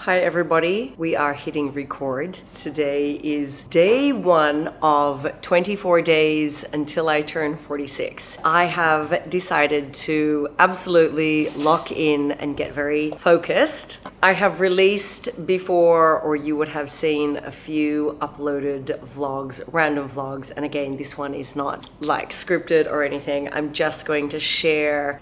Hi everybody, we are hitting record. Today is day 1 of 24 days until I turn 46. I have decided to absolutely lock in and get very focused. I have released before, or you would have seen a few uploaded vlogs, random vlogs, and again, this one is not like scripted or anything. I'm just going to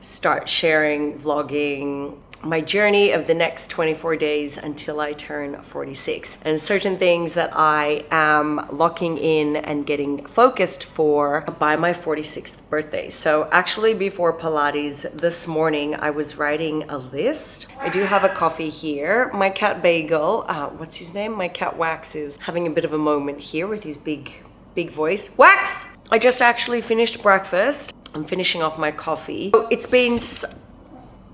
start sharing, vlogging, my journey of the next 24 days until I turn 46, and certain things that I am locking in and getting focused for by my 46th birthday. So actually before Pilates this morning, I was writing a list. I do have a coffee here. My cat Bagel, what's his name? My cat Wax is having a bit of a moment here with his big voice. Wax! I just actually finished breakfast. I'm finishing off my coffee.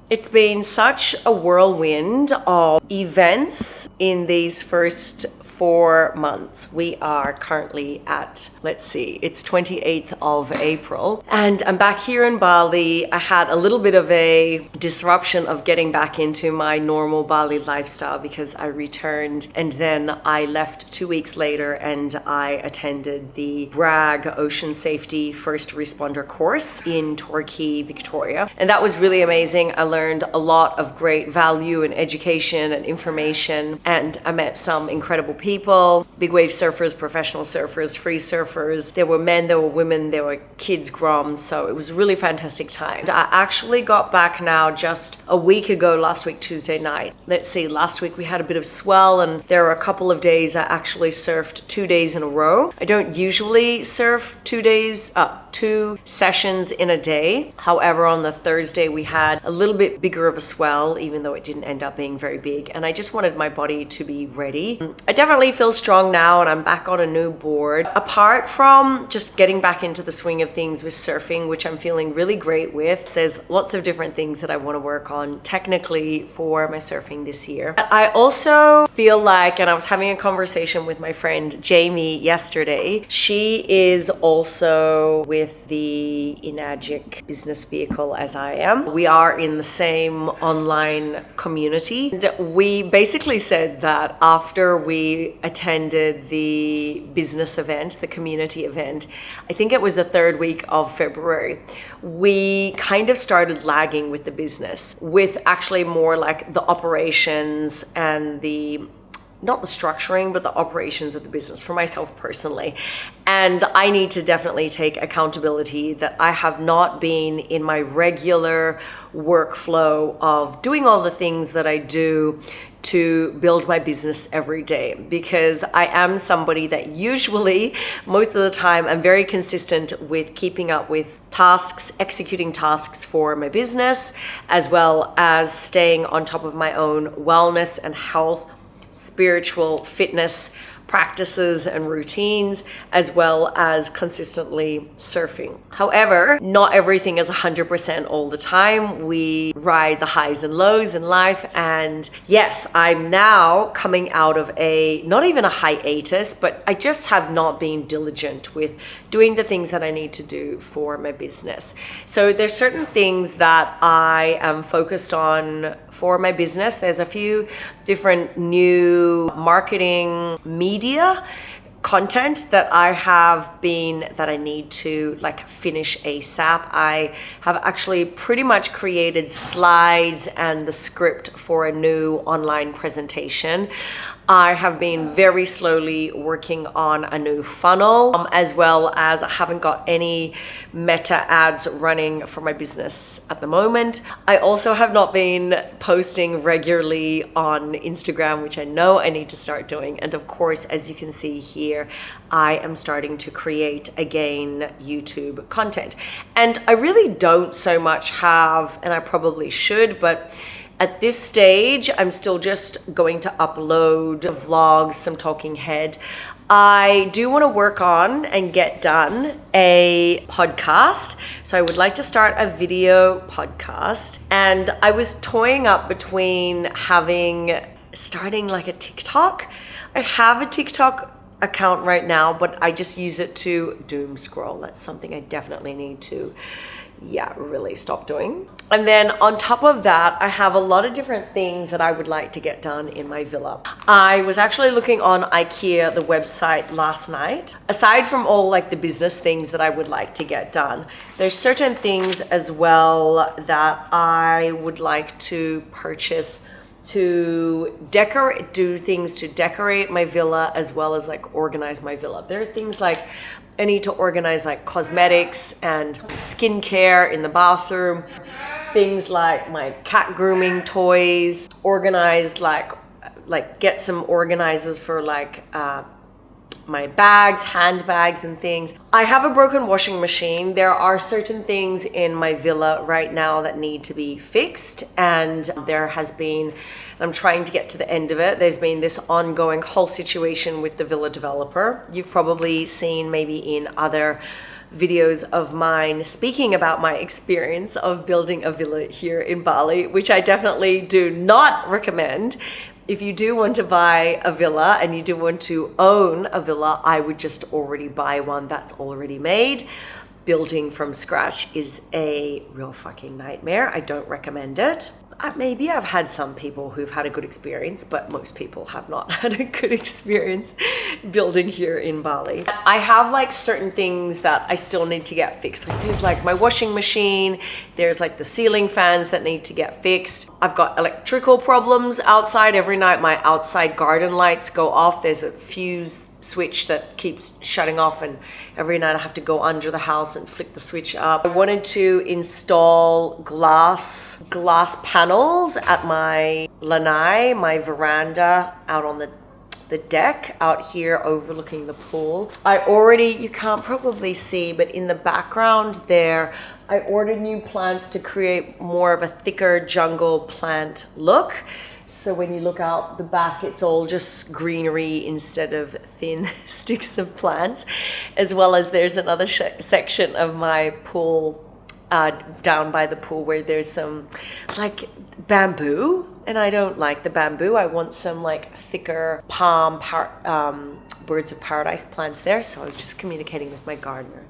It's been such a whirlwind of events in these first 4 months. We are currently at, it's 28th of April. And I'm back here in Bali. I had a little bit of a disruption of getting back into my normal Bali lifestyle because I returned and then I left 2 weeks later and I attended the BWRAG Ocean Safety First Responder course in Torquay, Victoria. And that was really amazing. I learned a lot of great value and education and information, and I met some incredible people, big wave surfers, professional surfers, free surfers. There were men, there were women, there were kids, groms. So it was a really fantastic time. I actually got back now just a week ago, last week, Tuesday night. Last week we had a bit of swell and there were a couple of days I actually surfed 2 days in a row. I don't usually surf 2 days, 2 sessions in a day. However, on the Thursday we had a little bit bigger of a swell, even though it didn't end up being very big. And I just wanted my body to be ready. I definitely feel strong now and I'm back on a new board. Apart from just getting back into the swing of things with surfing, which I'm feeling really great with, there's lots of different things that I want to work on technically for my surfing this year. I also feel like, and I was having a conversation with my friend Jamie yesterday, she is also with the Enagic business vehicle as I am. We are in the same online community. And we basically said that after we attended the business event, the community event, I think it was the 3rd week of February, we kind of started lagging with the business, with actually more like the operations and not the structuring, but the operations of the business for myself personally. And I need to definitely take accountability that I have not been in my regular workflow of doing all the things that I do to build my business every day, because I am somebody that usually, most of the time, I'm very consistent with keeping up with tasks, executing tasks for my business, as well as staying on top of my own wellness and health, spiritual fitness practices and routines, as well as consistently surfing. However, not everything is 100% all the time. We ride the highs and lows in life. And yes, I'm now coming out of not even a hiatus, but I just have not been diligent with doing the things that I need to do for my business. So there's certain things that I am focused on for my business. There's a few different new marketing media content that I need to finish ASAP. I have actually pretty much created slides and the script for a new online presentation. I have been very slowly working on a new funnel, as well as I haven't got any meta ads running for my business at the moment. I also have not been posting regularly on Instagram, which I know I need to start doing. And of course, as you can see here, I am starting to create again YouTube content. And I really don't so much have, and I probably should, but at this stage, I'm still just going to upload vlogs, some talking head. I do want to work on and get done a podcast. So I would like to start a video podcast. And I was toying up between starting like a TikTok. I have a TikTok account right now, but I just use it to doom scroll. That's something I definitely need to yeah, really stop doing. And then on top of that, I have a lot of different things that I would like to get done in my villa. I was actually looking on IKEA, the website, last night. Aside from all like the business things that I would like to get done, there's certain things as well that I would like to purchase to decorate, do things to decorate my villa, as well as like organize my villa. There are things like I need to organize like cosmetics and skincare in the bathroom, things like my cat grooming toys, organize like get some organizers for like my bags, handbags and things. I have a broken washing machine. There are certain things in my villa right now that need to be fixed, and there has been, I'm trying to get to the end of it, there's been this ongoing whole situation with the villa developer. You've probably seen maybe in other videos of mine speaking about my experience of building a villa here in Bali, which I definitely do not recommend. If you do want to buy a villa and you do want to own a villa, I would just already buy one that's already made. Building from scratch is a real fucking nightmare. I don't recommend it. Maybe I've had some people who've had a good experience, but most people have not had a good experience building here in Bali. I have like certain things that I still need to get fixed. Like there's like my washing machine, there's like the ceiling fans that need to get fixed. I've got electrical problems outside. Every night my outside garden lights go off. There's a fuse switch that keeps shutting off, and every night I have to go under the house and flick the switch up. I wanted to install glass panels at my lanai, my veranda out on the deck out here overlooking the pool. You can't probably see, but in the background there, I ordered new plants to create more of a thicker jungle plant look. So when you look out the back, it's all just greenery instead of thin sticks of plants, as well as there's another section of my pool down by the pool where there's some like bamboo, and I don't like the bamboo. I want some like thicker palm birds of paradise plants there. So I was just communicating with my gardener,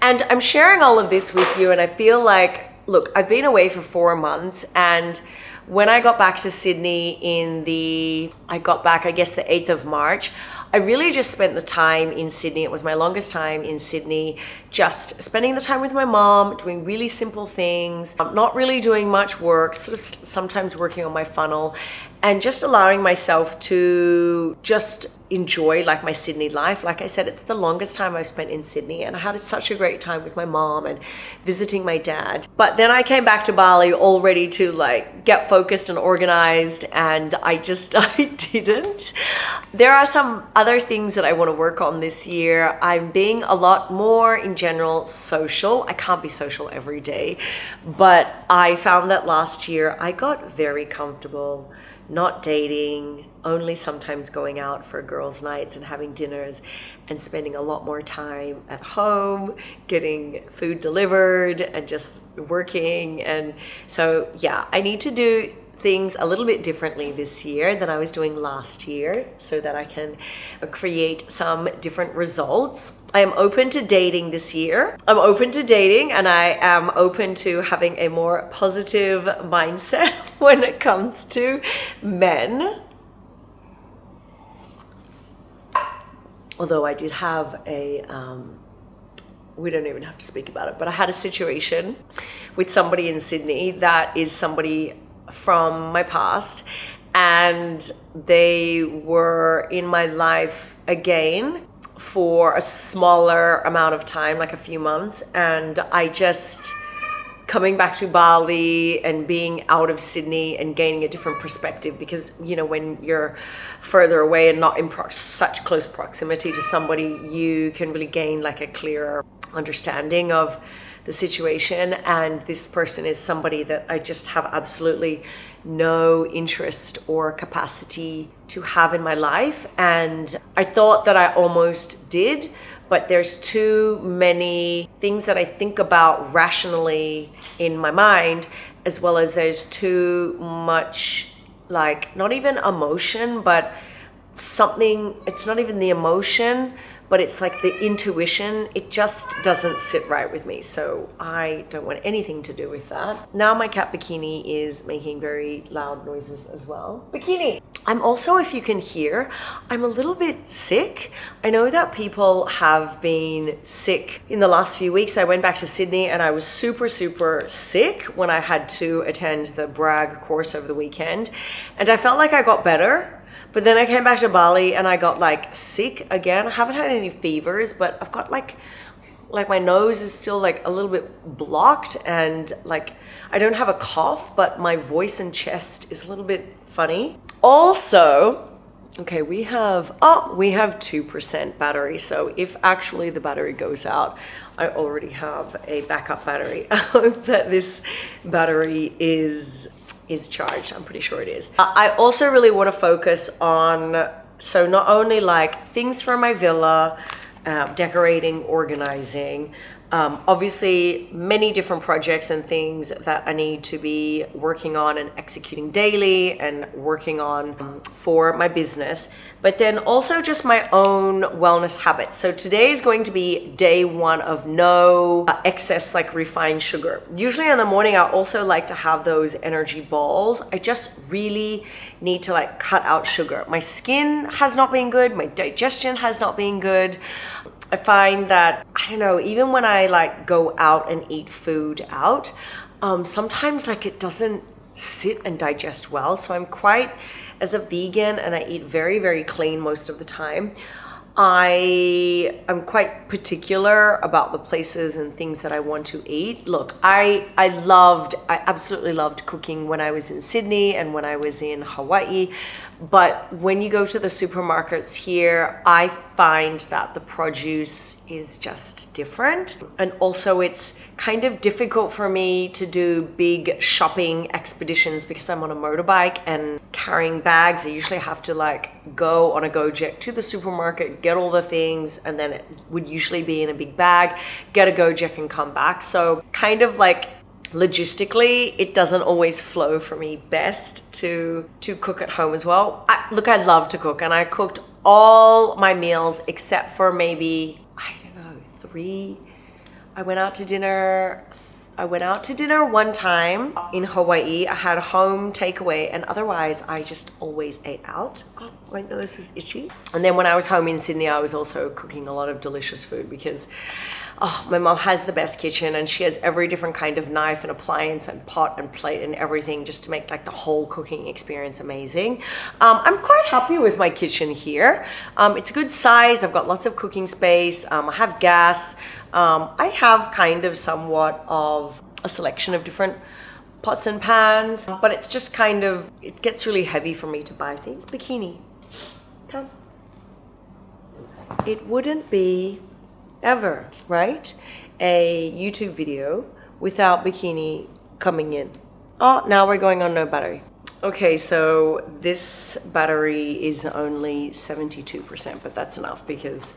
and I'm sharing all of this with you. And I feel like, look, I've been away for 4 months, and when I got back to Sydney I got back, I guess, the 8th of March, I really just spent the time in Sydney. It was my longest time in Sydney, just spending the time with my mom, doing really simple things, not really doing much work, sort of sometimes working on my funnel, and just allowing myself to just enjoy like my Sydney life. Like I said, it's the longest time I've spent in Sydney, and I had such a great time with my mom and visiting my dad. But then I came back to Bali all ready to like get focused and organized, and I didn't. There are some other things that I want to work on this year. I'm being a lot more in general social. I can't be social every day, but I found that last year I got very comfortable not dating, only sometimes going out for girls' nights and having dinners, and spending a lot more time at home, getting food delivered and just working. And so, yeah, I need to do things a little bit differently this year than I was doing last year so that I can create some different results. I am open to dating this year. I'm open to dating, and I am open to having a more positive mindset when it comes to men. Although I did have we don't even have to speak about it, but I had a situation with somebody in Sydney that is somebody from my past, and they were in my life again for a smaller amount of time, like a few months. And I just, coming back to Bali and being out of Sydney and gaining a different perspective, because, you know, when you're further away and not in such close proximity to somebody, you can really gain like a clearer understanding of the situation. And this person is somebody that I just have absolutely no interest or capacity to have in my life. And I thought that I almost did, but there's too many things that I think about rationally in my mind, as well as there's too much, like, not even emotion, but something, it's not even the emotion, but it's like the intuition. It just doesn't sit right with me. So I don't want anything to do with that. Now my cat Bikini is making very loud noises as well. Bikini! I'm also, if you can hear, I'm a little bit sick. I know that people have been sick in the last few weeks. I went back to Sydney and I was super sick when I had to attend the BWRAG course over the weekend. And I felt like I got better. But then I came back to Bali and I got like sick again. I haven't had any fevers, but I've got like my nose is still like a little bit blocked, and like I don't have a cough, but my voice and chest is a little bit funny. Also, okay, we have 2% battery. So if actually the battery goes out, I already have a backup battery. I hope that this battery is charged. I'm pretty sure it is. I also really want to focus on, so not only like things for my villa, decorating, organizing, obviously many different projects and things that I need to be working on and executing daily and working on for my business, but then also just my own wellness habits. So today is going to be day one of no excess like refined sugar. Usually in the morning, I also like to have those energy balls. I just really need to like cut out sugar. My skin has not been good. My digestion has not been good. I find that, I don't know, even when I like go out and eat food out, sometimes like it doesn't sit and digest well. So I'm quite, as a vegan, and I eat very clean most of the time, I am quite particular about the places and things that I want to eat. Look, I absolutely loved cooking when I was in Sydney and when I was in Hawaii. But when you go to the supermarkets here, I find that the produce is just different. And also it's kind of difficult for me to do big shopping expeditions because I'm on a motorbike and carrying bags. I usually have to like go on a Gojek to the supermarket, get all the things, and then it would usually be in a big bag, get a Gojek and come back. So kind of like logistically, it doesn't always flow for me best to cook at home as well. Look, I love to cook, and I cooked all my meals except for maybe, I don't know, 3. I went out to dinner one time in Hawaii. I had a home takeaway, and otherwise I just always ate out. Oh, my nose is itchy. And then when I was home in Sydney, I was also cooking a lot of delicious food because my mom has the best kitchen, and she has every different kind of knife and appliance and pot and plate and everything just to make like the whole cooking experience amazing. I'm quite happy with my kitchen here. It's a good size. I've got lots of cooking space. I have gas. I have kind of somewhat of a selection of different pots and pans, but it's just kind of, it gets really heavy for me to buy things. Bikini, come. It wouldn't be ever, right? A YouTube video without Bikini coming in. Oh, now we're going on no battery. Okay, so this battery is only 72%, but that's enough because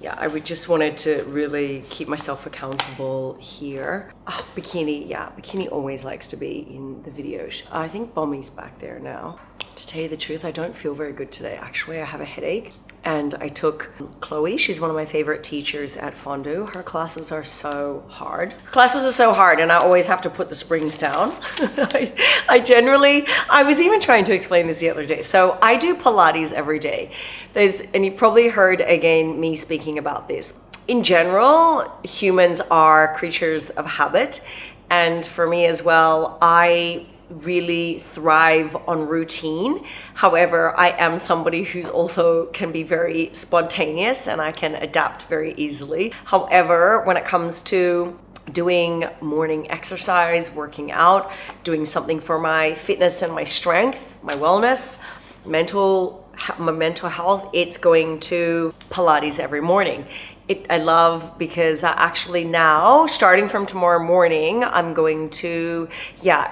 yeah, I would just wanted to really keep myself accountable here. Oh, Bikini, yeah, Bikini always likes to be in the videos. I think Bommy's back there now. To tell you the truth, I don't feel very good today. Actually, I have a headache. And I took Chloe, she's one of my favorite teachers at Fondue. Her classes are so hard. Classes are so hard, and I always have to put the springs down. I was even trying to explain this the other day. So I do Pilates every day. And you've probably heard again me speaking about this. In general, humans are creatures of habit. And for me as well, I really thrive on routine. However, I am somebody who also can be very spontaneous, and I can adapt very easily. However, when it comes to doing morning exercise, working out, doing something for my fitness and my strength, my wellness, my mental health, it's going to Pilates every morning. I love because I actually now, starting from tomorrow morning, I'm going to,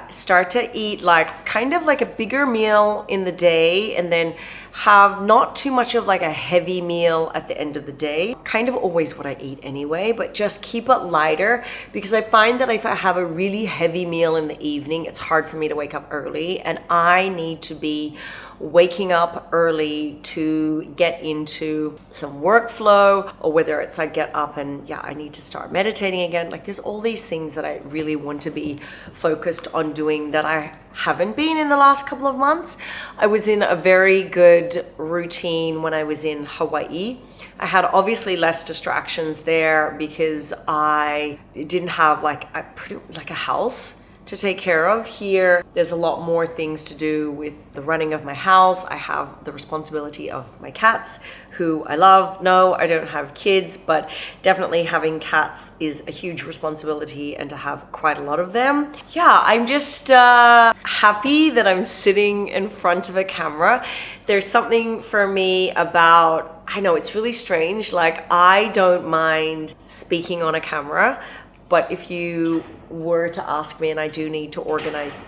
start to eat like kind of like a bigger meal in the day, and then have not too much of like a heavy meal at the end of the day. Kind of always what I eat anyway, but just keep it lighter, because I find that if I have a really heavy meal in the evening, it's hard for me to wake up early, and I need to be waking up early to get into some workflow, or whether it's I get up and I need to start meditating again. Like there's all these things that I really want to be focused on doing that I haven't been in the last couple of months. I was in a very good routine when I was in Hawaii. I had obviously less distractions there because I didn't have like a house to take care of. Here, there's a lot more things to do with the running of my house. I have the responsibility of my cats, who I love. No, I don't have kids, but definitely having cats is a huge responsibility, and to have quite a lot of them. I'm just happy that I'm sitting in front of a camera. There's something for me about, I know it's really strange, like I don't mind speaking on a camera, but if you were to ask me, and I do need to organize,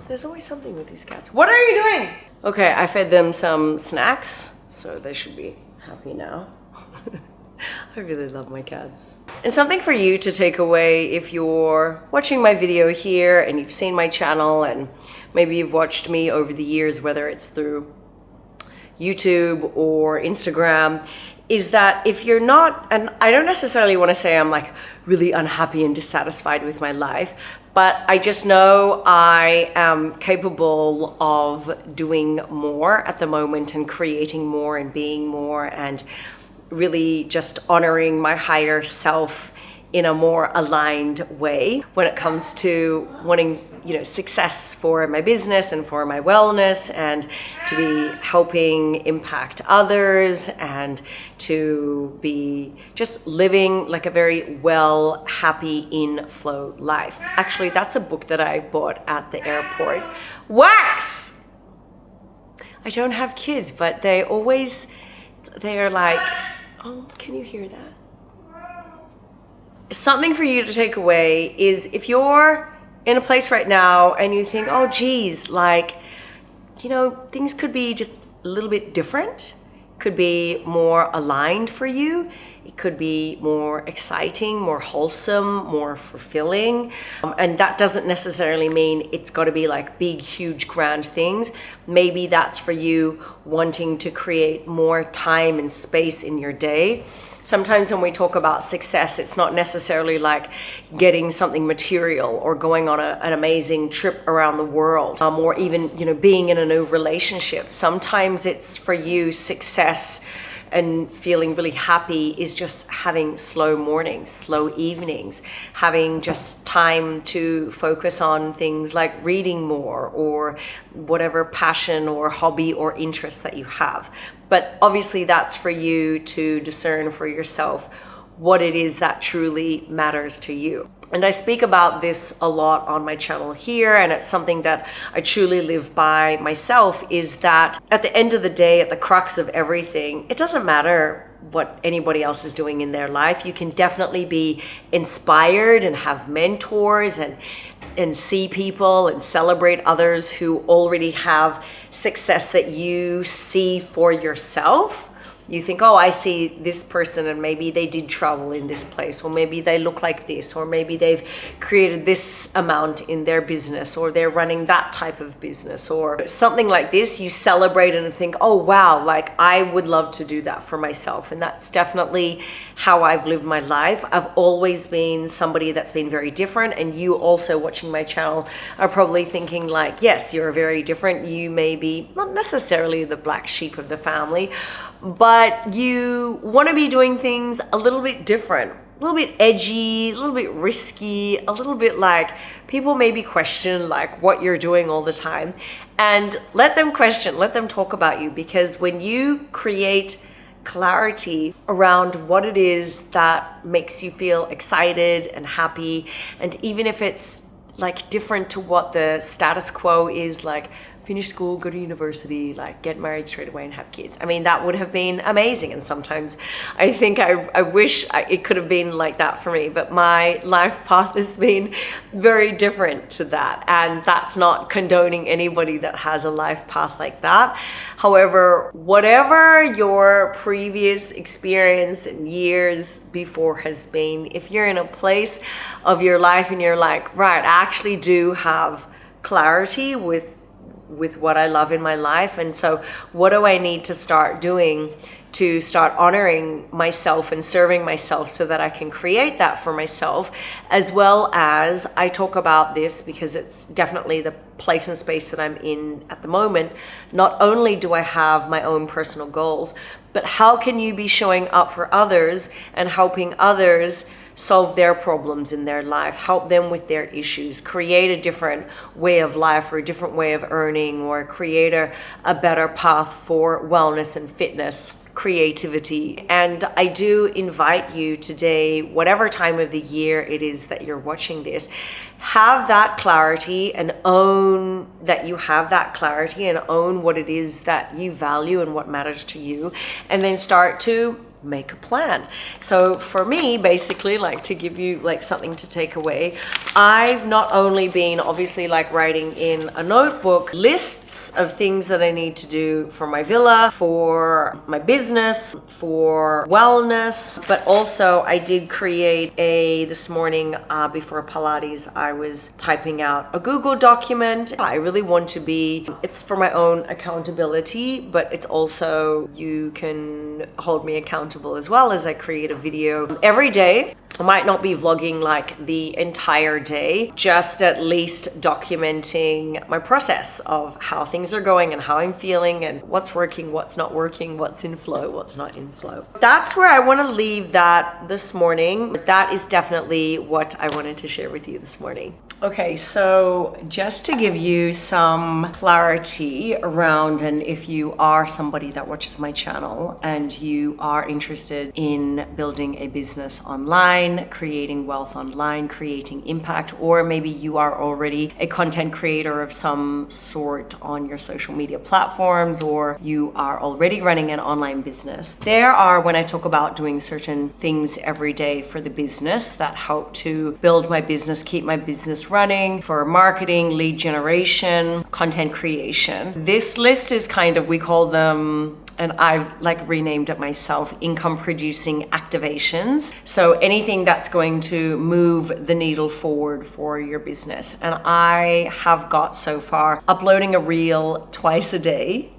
there's always something with these cats. What are you doing? Okay, I fed them some snacks, so they should be happy now. I really love my cats. And something for you to take away if you're watching my video here and you've seen my channel, and maybe you've watched me over the years, whether it's through YouTube or Instagram, is that if you're not, and I don't necessarily want to say I'm like really unhappy and dissatisfied with my life, but I just know I am capable of doing more at the moment, and creating more and being more, and really just honoring my higher self in a more aligned way when it comes to wanting, success for my business and for my wellness, and to be helping impact others, and to be just living like a very well, happy, in flow life. Actually, that's a book that I bought at the airport. Wax! I don't have kids, but they're like, oh, can you hear that? Something for you to take away is, if you're in a place right now and you think, oh geez, like, things could be just a little bit different, could be more aligned for you, it could be more exciting, more wholesome, more fulfilling. And that doesn't necessarily mean it's got to be like big, huge, grand things. Maybe that's for you wanting to create more time and space in your day. Sometimes when we talk about success, it's not necessarily like getting something material or going on an amazing trip around the world, or even, being in a new relationship. Sometimes it's for you, success and feeling really happy is just having slow mornings, slow evenings, having just time to focus on things like reading more, or whatever passion or hobby or interest that you have. But obviously that's for you to discern for yourself what it is that truly matters to you. And I speak about this a lot on my channel here, and it's something that I truly live by myself, is that at the end of the day, at the crux of everything, it doesn't matter what anybody else is doing in their life. You can definitely be inspired and have mentors, and see people and celebrate others who already have success that you see for yourself. You think, oh, I see this person and maybe they did travel in this place, or maybe they look like this, or maybe they've created this amount in their business, or they're running that type of business, or something like this. You celebrate it and think, oh, wow, like I would love to do that for myself. And that's definitely how I've lived my life. I've always been somebody that's been very different. And you also watching my channel are probably thinking like, yes, you're very different. You may be not necessarily the black sheep of the family, but you want to be doing things a little bit different, a little bit edgy, a little bit risky, a little bit like people maybe question like what you're doing all the time. And let them question, let them talk about you, because when you create clarity around what it is that makes you feel excited and happy, and even if it's like different to what the status quo is like finish school, go to university, like get married straight away and have kids. I mean, that would have been amazing. And sometimes I think I wish it could have been like that for me, but my life path has been very different to that. And that's not condoning anybody that has a life path like that. However, whatever your previous experience and years before has been, if you're in a place of your life and you're like, right, I actually do have clarity with what I love in my life, and so what do I need to start doing to start honoring myself and serving myself so that I can create that for myself, as well as I talk about this because it's definitely the place and space that I'm in at the moment. Not only do I have my own personal goals, but how can you be showing up for others and helping others solve their problems in their life, help them with their issues, create a different way of life or a different way of earning, or create a better path for wellness and fitness, creativity. And I do invite you today, whatever time of the year it is that you're watching this, have that clarity and own that you have that clarity and own what it is that you value and what matters to you, and then start to make a plan. So for me, basically, like, to give you like something to take away, I've not only been obviously like writing in a notebook lists of things that I need to do for my villa, for my business, for wellness, but also I did create this morning before Pilates, I was typing out a Google document. I really want to be, it's for my own accountability, but it's also, you can hold me accountable as well as I create a video every day. I might not be vlogging like the entire day, just at least documenting my process of how things are going and how I'm feeling and what's working, what's not working, what's in flow, what's not in flow. That's where I want to leave that this morning. That is definitely what I wanted to share with you this morning. Okay, so just to give you some clarity around, and if you are somebody that watches my channel and you are interested in building a business online, creating wealth online, creating impact, or maybe you are already a content creator of some sort on your social media platforms, or you are already running an online business, there are, when I talk about doing certain things every day for the business that help to build my business, keep my business running, for marketing, lead generation, content creation. This list is kind of, we call them, and I've like renamed it myself, income producing activations. So anything that's going to move the needle forward for your business. And I have got so far uploading a reel twice a day.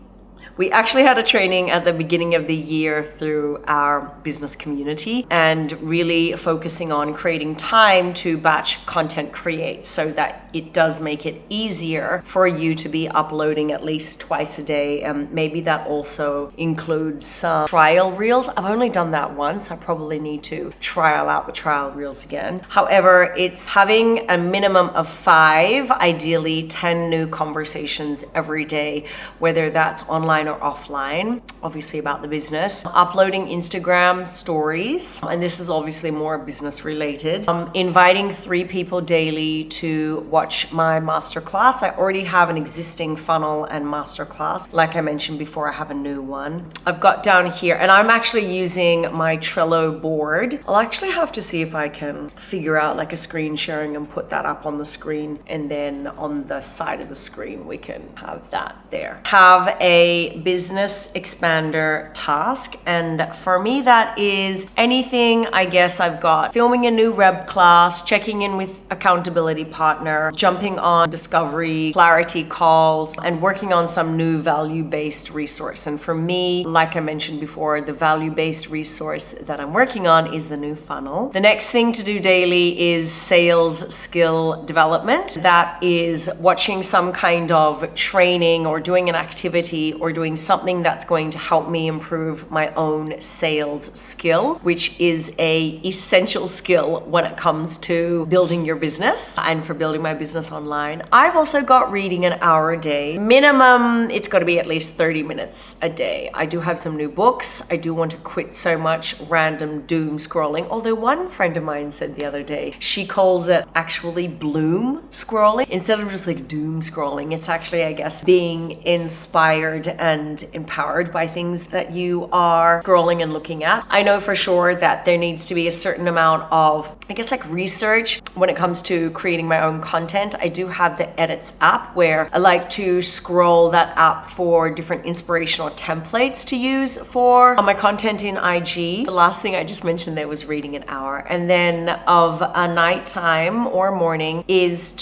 We actually had a training at the beginning of the year through our business community and really focusing on creating time to batch content create so that it does make it easier for you to be uploading at least twice a day. And maybe that also includes some trial reels. I've only done that once. I probably need to trial out the trial reels again. However, it's having a minimum of 5, ideally 10 new conversations every day, whether that's online or offline, obviously about the business, uploading Instagram stories, and this is obviously more business related, inviting 3 people daily to watch my masterclass. I already have an existing funnel and masterclass. Like I mentioned before, I have a new one. I've got down here, and I'm actually using my Trello board. I'll actually have to see if I can figure out like a screen sharing and put that up on the screen, and then on the side of the screen we can have that there. Have a business expander task, and for me that is anything, I guess I've got filming a new Reb class, checking in with accountability partner, jumping on discovery, clarity calls, and working on some new value-based resource. And for me, like I mentioned before, the value-based resource that I'm working on is the new funnel. The next thing to do daily is sales skill development. That is watching some kind of training or doing an activity or doing something that's going to help me improve my own sales skill, which is a essential skill when it comes to building your business. And for building my business online. I've also got reading an hour a day. Minimum, it's got to be at least 30 minutes a day. I do have some new books. I do want to quit so much random doom scrolling. Although one friend of mine said the other day, she calls it actually bloom scrolling. Instead of just like doom scrolling, it's actually, I guess, being inspired and empowered by things that you are scrolling and looking at. I know for sure that there needs to be a certain amount of, I guess, like research when it comes to creating my own content. I do have the Edits app where I like to scroll that app for different inspirational templates to use for my content in IG. The last thing I just mentioned there was reading an hour. And then of a nighttime or morning is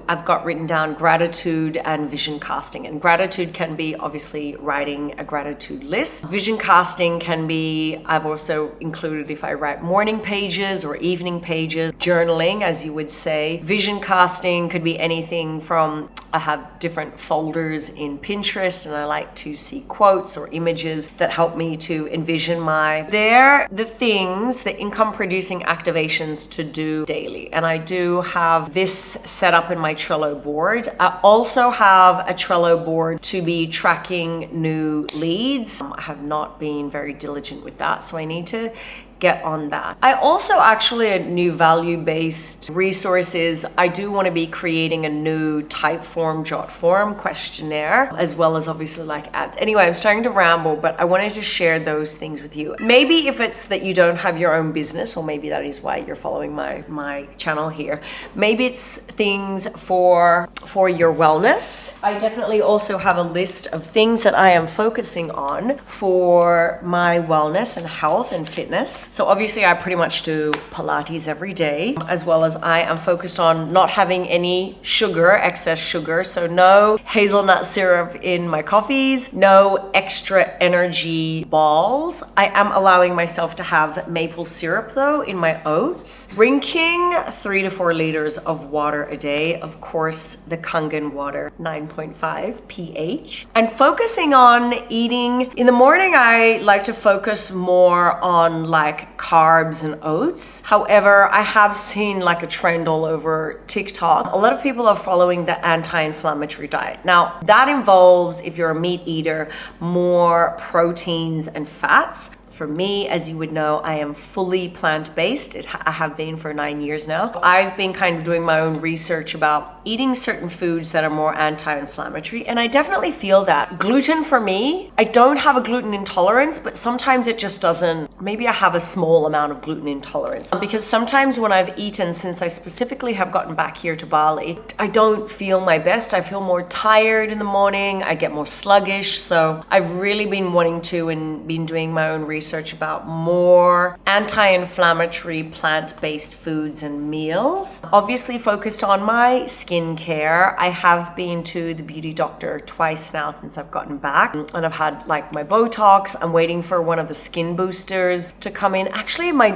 I've got written down gratitude and vision casting. And gratitude can be obviously writing a gratitude list. Vision casting can be, I've also included if I write morning pages or evening pages, journaling as you would say. Vision casting could be anything from, I have different folders in Pinterest and I like to see quotes or images that help me to envision the things, the income producing activations to do daily. And I do have this set up in my Trello board. I also have a Trello board to be tracking new leads. I have not been very diligent with that, so I need to get on that. I also actually, a new value-based resources, I do want to be creating a new type form, jot form questionnaire, as well as obviously like ads. Anyway, I'm starting to ramble, but I wanted to share those things with you. Maybe if it's that you don't have your own business, or maybe that is why you're following my channel here. Maybe it's things for your wellness. I definitely also have a list of things that I am focusing on for my wellness and health and fitness. So obviously I pretty much do Pilates every day, as well as I am focused on not having any sugar, excess sugar. So no hazelnut syrup in my coffees, no extra energy balls. I am allowing myself to have maple syrup though in my oats. Drinking 3 to 4 liters of water a day. Of course, the Kangen water, 9.5 pH. And focusing on eating. In the morning, I like to focus more on like carbs and oats. However, I have seen like a trend all over TikTok. A lot of people are following the anti-inflammatory diet. Now, that involves, if you're a meat eater, more proteins and fats. For me, as you would know, I am fully plant-based. I have been for 9 years now. I've been kind of doing my own research about eating certain foods that are more anti-inflammatory, and I definitely feel that. Gluten for me, I don't have a gluten intolerance, but sometimes it just doesn't, maybe I have a small amount of gluten intolerance. Because sometimes when I've eaten, since I specifically have gotten back here to Bali, I don't feel my best. I feel more tired in the morning, I get more sluggish. So I've really been wanting to and been doing my own research about more anti-inflammatory plant-based foods and meals. Obviously focused on my skincare. I have been to the beauty doctor twice now since I've gotten back, and I've had like my Botox. I'm waiting for one of the skin boosters to come in. Actually, my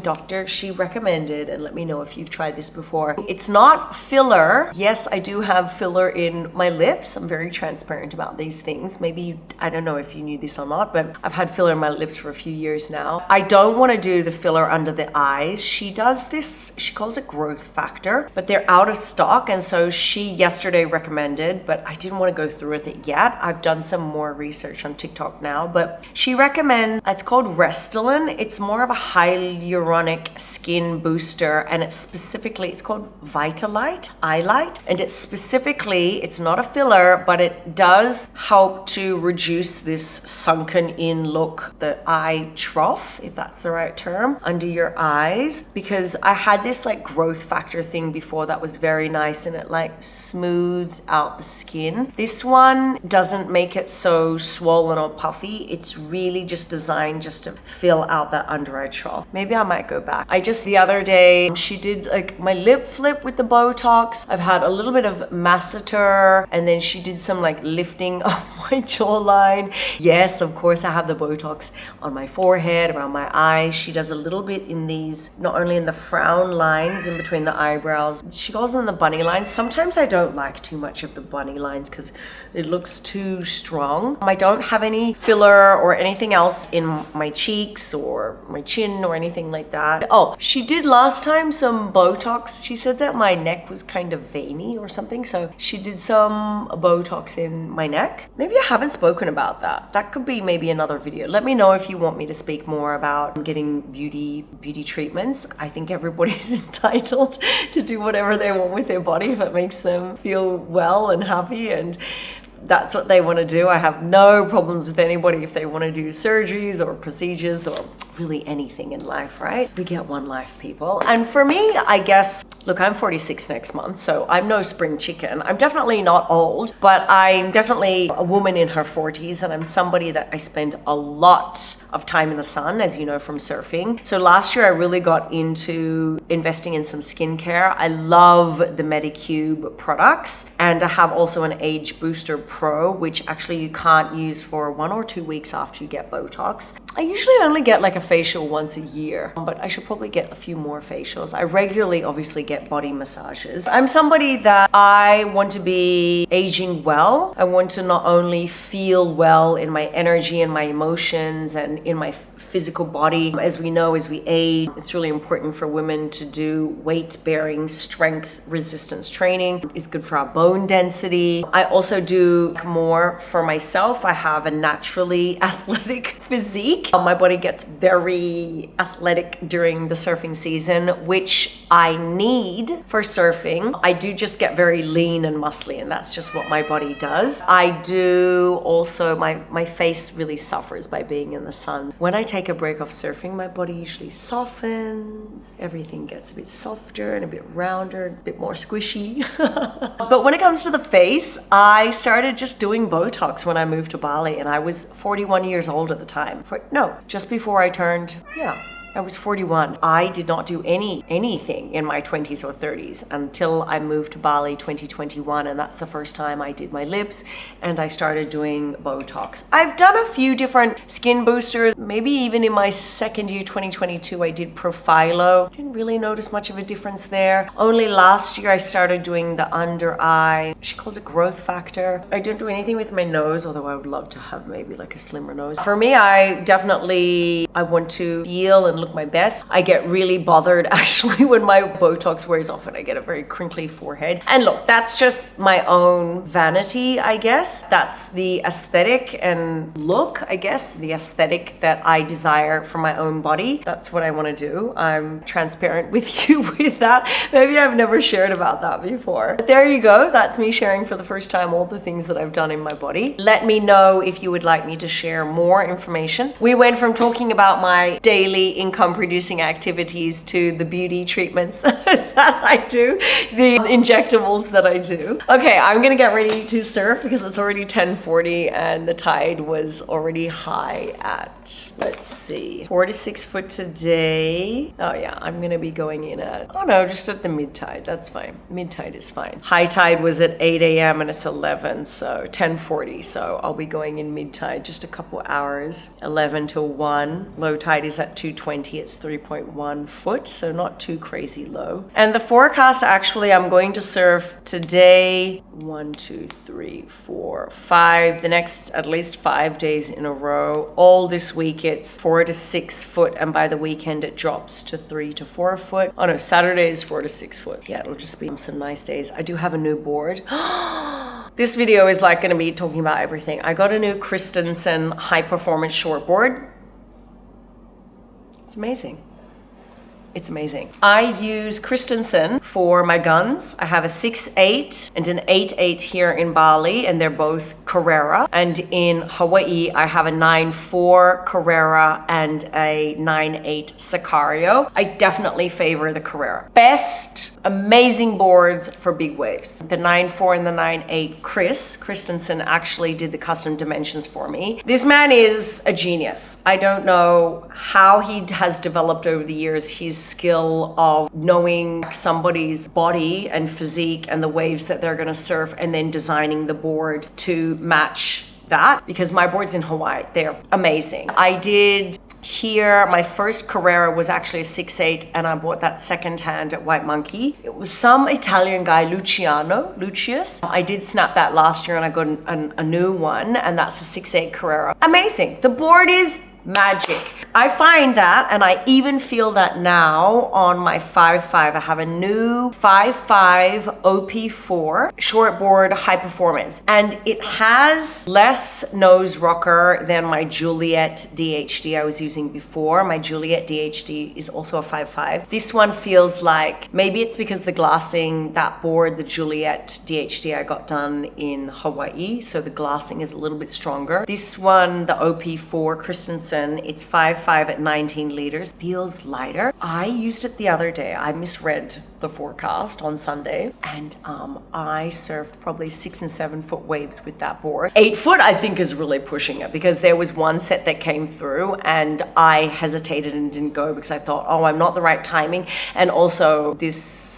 doctor, she recommended, and let me know if you've tried this before. It's not filler. Yes, I do have filler in my lips. I'm very transparent about these things. Maybe, I don't know if you knew this or not, but I've had filler in my lips for a few years now. I don't want to do the filler under the eyes. She does this, she calls it growth factor, but they're out of stock. And so she yesterday recommended, but I didn't want to go through with it yet. I've done some more research on TikTok now, but she recommends, it's called Restylane. It's more of a hyaluronic skin booster, and it's called Vitalite, Eyelight. And it's not a filler, but it does help to reduce this sunken in look, the eye trough, if that's the right term, under your eyes. Because I had this like growth factor thing before that was very nice, and it like smoothed out the skin. This one doesn't make it so swollen or puffy. It's really just designed just to fill out that under eye trough. Maybe I might go back. The other day, she did like my lip flip with the Botox. I've had a little bit of masseter, and then she did some like lifting of my jawline. Yes, of course I have the Botox on my forehead, around my eyes. She does a little bit in these, not only in the frown lines in between the eyebrows. She goes on the bunny lines. Sometimes I don't like too much of the bunny lines because it looks too strong. I don't have any filler or anything else in my cheeks or my chin or anything like that. Oh, she did last time some Botox. She said that my neck was kind of veiny or something, so she did some Botox in my neck. Maybe I haven't spoken about that. That could be maybe another video. Let me know if you want me to speak more about getting beauty treatments. I think everybody's entitled to do whatever they want with their body if it makes them feel well and happy, and that's what they want to do. I have no problems with anybody if they want to do surgeries or procedures or really anything in life, right? We get one life, people. And for me, I guess, look, I'm 46 next month, so I'm no spring chicken. I'm definitely not old, but I'm definitely a woman in her 40s, and I'm somebody that I spend a lot of time in the sun, as you know, from surfing. So last year I really got into investing in some skincare. I love the Medicube products, and I have also an Age Booster Pro, which actually you can't use for 1 or 2 weeks after you get Botox. I usually only get like a facial once a year, but I should probably get a few more facials. I regularly obviously get body massages. I'm somebody that I want to be aging well. I want to not only feel well in my energy and my emotions and in my physical body. As we know, as we age, it's really important for women to do weight-bearing strength resistance training. It's good for our bone density. I also do more for myself. I have a naturally athletic physique. My body gets very athletic during the surfing season, which I need for surfing. I do just get very lean and muscly, and that's just what my body does. I do also, my face really suffers by being in the sun. When I take a break off surfing, my body usually softens. Everything gets a bit softer and a bit rounder, a bit more squishy. But when it comes to the face, I started just doing Botox when I moved to Bali, and I was 41 years old at the time. Just before I turned, I was 41. I did not do anything in my 20s or 30s until I moved to Bali 2021, and that's the first time I did my lips and I started doing Botox. I've done a few different skin boosters. Maybe even in my second year, 2022, I did Profilo. Didn't really notice much of a difference there. Only last year I started doing the under eye. She calls it growth factor. I don't do anything with my nose, although I would love to have maybe like a slimmer nose. For me, I want to feel and look my best. I get really bothered actually when my Botox wears off and I get a very crinkly forehead. And look, that's just my own vanity, I guess. That's the aesthetic and look, I guess, the aesthetic that I desire for my own body. That's what I want to do. I'm transparent with you with that. Maybe I've never shared about that before. But there you go. That's me sharing for the first time all the things that I've done in my body. Let me know if you would like me to share more information. We went from talking about my daily income producing activities to the beauty treatments that I do, the injectables that I do. Okay, I'm gonna get ready to surf because it's already 10:40 and the tide was already high at, let's see, 4 to 6 foot today. Oh yeah, I'm gonna be going in at, just at the mid tide. That's fine. Mid tide is fine. High tide was at 8 a.m. and it's 11, so 10:40. So I'll be going in mid tide just a couple hours, 11 till 1. Low tide is at 2:20. It's 3.1 foot, so not too crazy low. And the forecast, actually, I'm going to surf today, 1, 2, 3, 4, 5, the next at least 5 days in a row. All this week it's 4 to 6 foot, and by the weekend it drops to 3 to 4 foot. Oh no, Saturday is 4 to 6 foot. Yeah, it'll just be some nice days. I do have a new board. This video is like going to be talking about everything. I got a new Christenson high performance shortboard. It's amazing. It's amazing. I use Christenson for my guns. I have a 6.8 and an 8.8 here in Bali, and they're both Carrera. And in Hawaii, I have a 9.4 Carrera and a 9.8 Sicario. I definitely favor the Carrera. Best, amazing boards for big waves. The 9.4 and the 9.8 Christenson actually did the custom dimensions for me. This man is a genius. I don't know how he has developed over the years his skill of knowing somebody's body and physique and the waves that they're going to surf, and then designing the board to match that because my boards in Hawaii, they're amazing. I did here, my first Carrera was actually a 6'8", and I bought that secondhand at White Monkey. It was some Italian guy, Lucius. I did snap that last year and I got a new one, and that's a 6'8" Carrera. Amazing. The board is magic. I find that, and I even feel that now on my 5'5". I have a new 5'5" OP4 shortboard high performance, and it has less nose rocker than my Juliet DHD I was using before. My Juliet DHD is also a 5'5". This one feels like, maybe it's because the glassing, that board, the Juliet DHD I got done in Hawaii, so the glassing is a little bit stronger. This one, the OP4 Christenson, it's 5'5" at 19 liters, feels lighter. I used it the other day. I misread the forecast on Sunday, and I surfed probably 6 and 7 foot waves with that board. 8 foot I think is really pushing it, because there was one set that came through and I hesitated and didn't go because I thought, oh, I'm not the right timing. And also this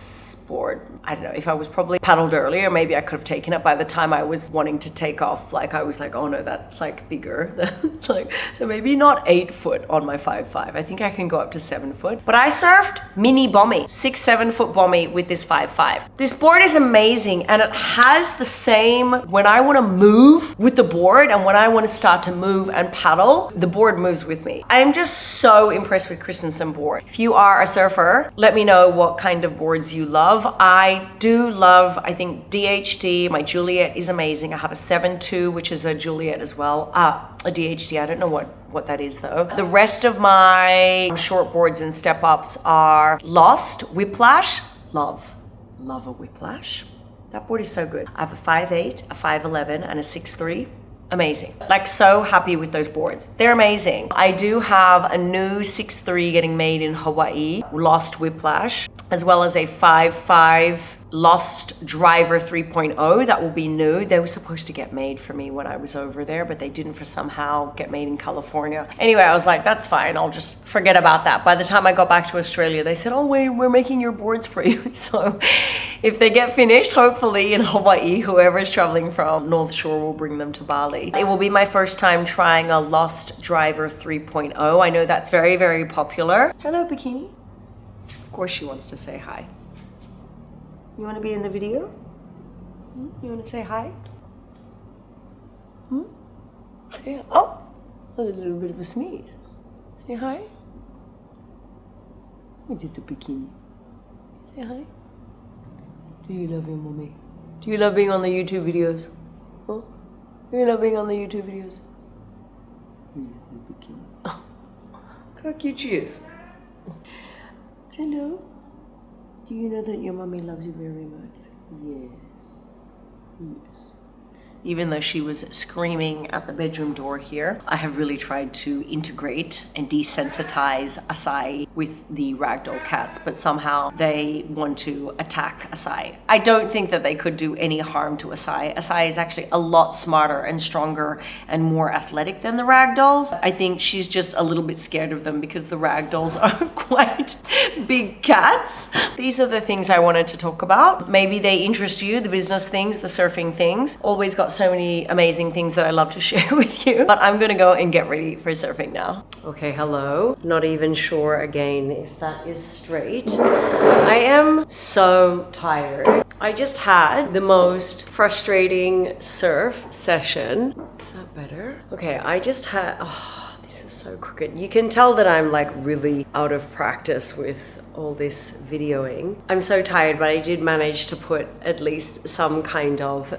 board, I don't know, if I was probably paddled earlier, maybe I could have taken it. By the time I was wanting to take off, like I was like, oh no, that's like bigger. It's like, so maybe not 8 foot on my 5'5". I think I can go up to 7 foot. But I surfed mini bommy, 6-7 foot bommy with this 5'5". This board is amazing, and it has the same, when I want to move with the board and when I want to start to move and paddle, the board moves with me. I'm just so impressed with Christenson board. If you are a surfer, let me know what kind of boards you love. I do love, I think DHD, my Juliet is amazing. I have a 7.2, which is a Juliet as well. A DHD, I don't know what that is though. The rest of my short boards and step ups are Lost, Whiplash, love a Whiplash. That board is so good. I have a 5'8", a 5'11", and a 6'3". Amazing. Like, so happy with those boards. They're amazing. I do have a new 6'3" getting made in Hawaii, Lost Whiplash, as well as a 5'5" Lost Driver 3.0 that will be new. They were supposed to get made for me when I was over there, but they didn't for somehow get made in California. Anyway, I was like, that's fine. I'll just forget about that. By the time I got back to Australia, they said, oh, wait, we're making your boards for you. So if they get finished, hopefully in Hawaii, whoever's traveling from North Shore will bring them to Bali. It will be my first time trying a Lost Driver 3.0. I know that's very, very popular. Hello, Bikini. Of course she wants to say hi. You want to be in the video? You want to say hi? Say, oh, a little bit of a sneeze. Say hi. We did the bikini. Say hi. Do you love your mommy? Do you love being on the YouTube videos? Huh? Do you love being on the YouTube videos? We did the bikini. Oh, look how cute she is. Hello. Do you know that your mommy loves you very much? Yes. Yes. Even though she was screaming at the bedroom door here, I have really tried to integrate and desensitize Acai with the ragdoll cats, but somehow they want to attack Acai. I don't think that they could do any harm to Acai. Acai is actually a lot smarter and stronger and more athletic than the ragdolls. I think she's just a little bit scared of them because the ragdolls are quite big cats. These are the things I wanted to talk about. Maybe they interest you, the business things, the surfing things. Always got so many amazing things that I love to share with you, but I'm gonna go and get ready for surfing now. Okay, hello. Not even sure again if that is straight. I am so tired. I just had the most frustrating surf session. Is that better? Okay, I just had, this is so crooked. You can tell that I'm like really out of practice with all this videoing. I'm so tired, but I did manage to put at least some kind of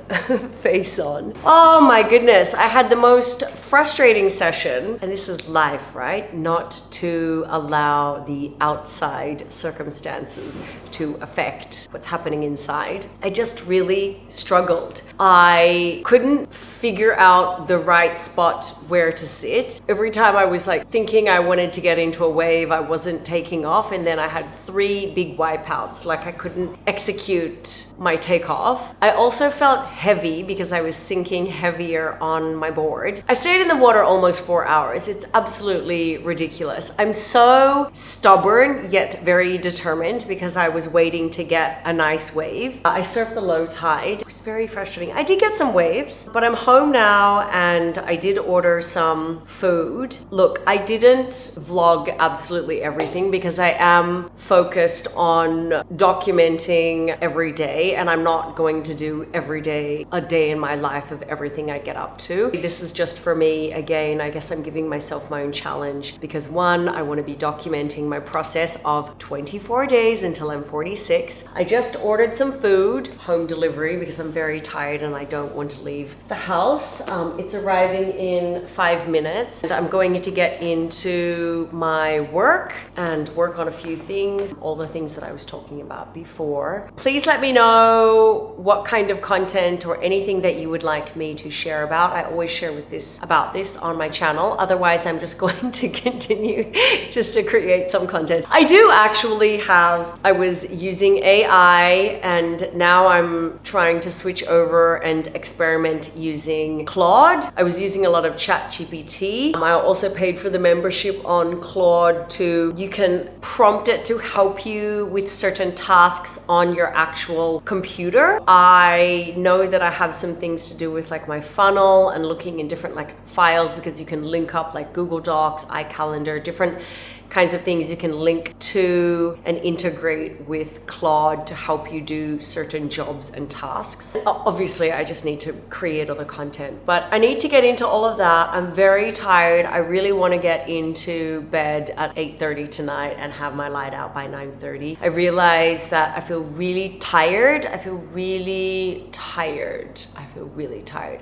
face on. Oh my goodness, I had the most frustrating session, and this is life, right? Not to allow the outside circumstances to affect what's happening inside. I just really struggled. I couldn't figure out the right spot where to sit. Every time I was like thinking I wanted to get into a wave, I wasn't taking off, and then I had 3 big wipeouts. Like I couldn't execute my takeoff. I also felt heavy because I was sinking heavier on my board. I stayed in the water almost 4 hours. It's absolutely ridiculous. I'm so stubborn yet very determined because I was waiting to get a nice wave. I surfed the low tide. It was very frustrating. I did get some waves, but I'm home now and I did order some food. Look, I didn't vlog absolutely everything because I am focused on documenting every day, and I'm not going to do every day a day in my life of everything I get up to. This is just for me. Again, I guess I'm giving myself my own challenge because one, I want to be documenting my process of 24 days until I'm 46. I just ordered some food, home delivery, because I'm very tired and I don't want to leave the house. It's arriving in 5 minutes and I'm going to get into my work and work on a few things, all the things that I was talking about before. Please let me know what kind of content or anything that you would like me to share about. I always share about this on my channel. Otherwise, I'm just going to continue just to create some content. I do actually I was using AI and now I'm trying to switch over and experiment using Claude. I was using a lot of ChatGPT. I also paid for the membership on Claude you can prompt it to help you with certain tasks on your actual computer. I know that I have some things to do with like my funnel and looking in different like files because you can link up like Google Docs, iCalendar, different kinds of things you can link to and integrate with Claude to help you do certain jobs and tasks. Obviously, I just need to create other content, but I need to get into all of that. I'm very tired. I really want to get into bed at 8:30 tonight and have my light out by 9:30. I realize that I feel really tired. I feel really tired.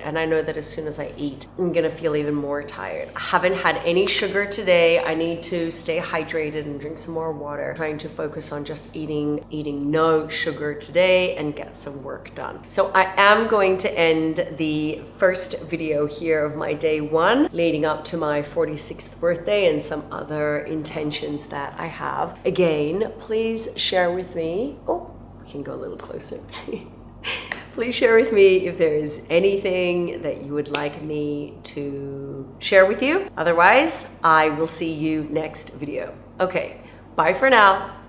And I know that as soon as I eat, I'm gonna feel even more tired. I haven't had any sugar today. I need to stay hydrated and drink some more water. Trying to focus on just eating no sugar today and get some work done. So I am going to end the first video here of my day one leading up to my 46th birthday and some other intentions that I have. Again, please share with me. Oh, we can go a little closer. Please share with me if there is anything that you would like me to share with you. Otherwise, I will see you next video. Okay, bye for now.